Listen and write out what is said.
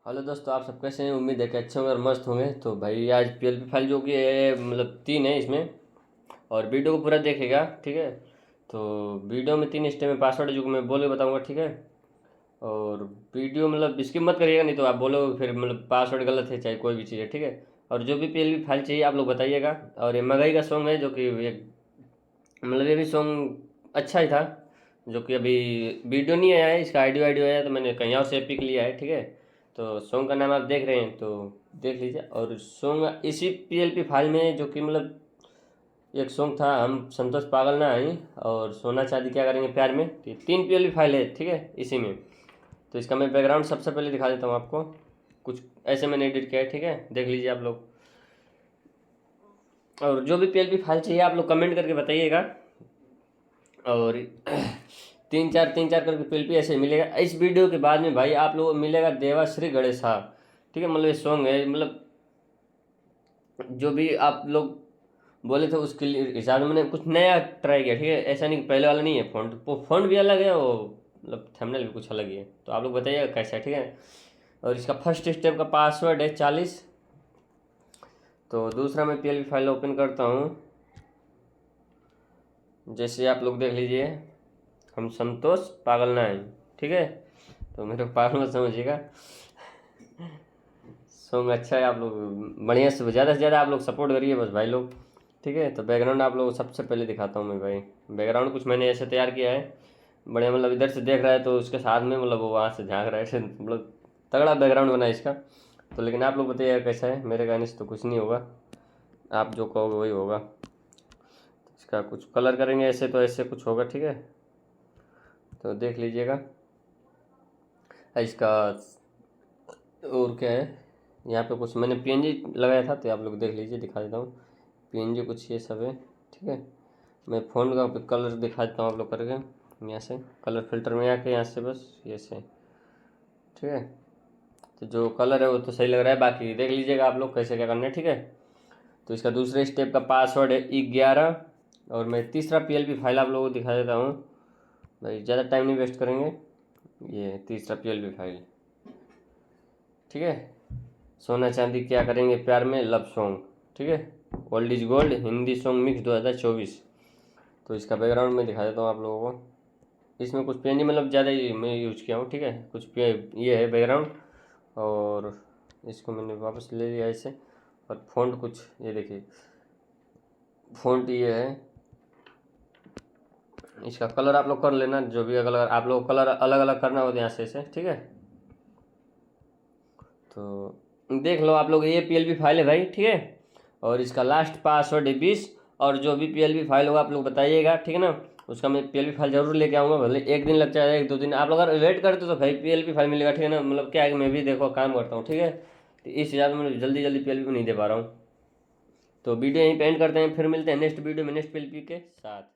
Hello दोस्तों, आप सब कैसे हैं? उम्मीद है कि अच्छे होंगे और मस्त होंगे। तो भाई आज पीएलपी फाइल जो कि है मतलब 3 है इसमें, और वीडियो को पूरा देखेगा, ठीक है। तो वीडियो में 3 स्टेप में पासवर्ड जो कि मैं बोल के बताऊंगा, ठीक है। और वीडियो मतलब स्किप मत करिएगा, नहीं तो आप बोलोगे फिर मतलब पासवर्ड गलत है चाहे कोई भी चीज़ है, ठीक है। और जो भी पीएलपी फाइल चाहिए आप लोग बताइएगा। और ये मगई का सॉन्ग है जो कि एक मतलब ये भी सॉन्ग अच्छा ही था, जो कि अभी वीडियो नहीं आया है, इसका ऑडियो ऑडियो आया तो मैंने कहीं और से पिक लिया है, ठीक है। तो सॉन्ग का नाम आप देख रहे हैं तो देख लीजिए। और सॉन्ग इसी पीएलपी फाइल में जो कि मतलब एक सॉन्ग था, हम संतोष पागल ना आई और सोना चांदी क्या करेंगे प्यार में, तो ये 3 पीएलपी फाइल है, ठीक है, इसी में। तो इसका मैं बैकग्राउंड सबसे पहले दिखा देता हूँ आपको। कुछ ऐसे मैंने एडिट किया है, ठीक है, देख लीजिए आप लोग। और जो भी पीएलपी फाइल चाहिए आप लोग कमेंट करके बताइएगा। और तीन चार करके पीएलपी ऐसे मिलेगा। इस वीडियो के बाद में भाई आप लोगों को मिलेगा देवाश्री गणेशा, ठीक है। मतलब ये सॉन्ग है, मतलब जो भी आप लोग बोले थे उसके लिए हिसाब से मैंने कुछ नया ट्राई किया, ठीक है। ऐसा नहीं कि पहले वाला नहीं है, फ़ॉन्ट भी अलग है, वो मतलब थंबनेल भी कुछ अलग ही है। तो आप लोग बताइएगा कैसा है, ठीक है। और इसका फर्स्ट स्टेप का पासवर्ड है 40। तो दूसरा मैं पीएलपी फाइल ओपन करता हूँ, जैसे आप लोग देख लीजिए, हम संतोष पागल ना है, ठीक है। तो मेरे को पागल मत समझिएगा, सॉन्ग अच्छा है। आप लोग बढ़िया से ज़्यादा आप लोग सपोर्ट करिए बस भाई लोग, ठीक है। तो बैकग्राउंड आप लोग सबसे पहले दिखाता हूँ मैं भाई। बैकग्राउंड कुछ मैंने ऐसे तैयार किया है, बढ़िया, मतलब इधर से देख रहा है तो उसके साथ में मतलब वो वहाँ से झांक रहा है मतलब तगड़ा बैकग्राउंड बना है इसका। तो लेकिन आप लोग बताइए कैसा है, मेरे गाने से तो कुछ नहीं होगा, आप जो कहोगे वही होगा। इसका कुछ कलर करेंगे ऐसे तो ऐसे कुछ होगा, ठीक है। तो देख लीजिएगा इसका। और क्या है, यहाँ पे कुछ मैंने पीएनजी लगाया था, तो आप लोग देख लीजिए, दिखा देता हूँ। पीएनजी कुछ ये सब है, ठीक है। मैं फ़ोन का कलर दिखा देता हूँ आप लोग करके, यहाँ से कलर फिल्टर में आके यहाँ से बस ये से, ठीक है। तो जो कलर है वो तो सही लग रहा है, बाकी देख लीजिएगा आप लोग कैसे क्या करना है, ठीक है। तो इसका दूसरे स्टेप का पासवर्ड है 11। और मैं तीसरा पीएलपी फाइल आप लोगों को दिखा देता हूँ भाई, ज़्यादा टाइम नहीं वेस्ट करेंगे। ये तीसरा पीएलपी फाइल, ठीक है। सोना चांदी क्या करेंगे प्यार में लव सॉन्ग, ठीक है। Old is gold Hindi song mix 2024। तो इसका बैकग्राउंड मैं दिखा देता हूँ आप लोगों को। इसमें कुछ पेन मतलब ज़्यादा ही मैं यूज़ किया हूँ, ठीक है। ये है बैकग्राउंड। और इसको मैंने वापस ले लिया ऐसे। और फ़ॉन्ट कुछ ये देखिए, फ़ॉन्ट ये है। इसका कलर आप लोग कर लेना, जो भी अगर आप लोग कलर अलग अलग करना हो तो यहाँ से ठीक है। तो देख लो आप लोग, ये पीएलपी फाइल है भाई, ठीक है। और इसका लास्ट पासवर्ड है 20। और जो भी पीएलपी फाइल होगा आप लोग बताइएगा, ठीक है ना। उसका मैं पीएलपी फाइल जरूर लेके आऊँगा, भले एक दिन लग जाए, एक दो दिन आप लोग अगर वेट करते तो भाई पीएलपी फाइल मिलेगा, ठीक है ना। मतलब क्या है कि मैं भी देखो काम करता हूँ, ठीक है। तो इस हिसाब से मैं जल्दी जल्दी पीएलपी नहीं दे पा रहा हूँ। तो वीडियो यहीं पे एंड करते हैं, फिर मिलते हैं नेक्स्ट वीडियो में नेक्स्ट पीएलपी के साथ।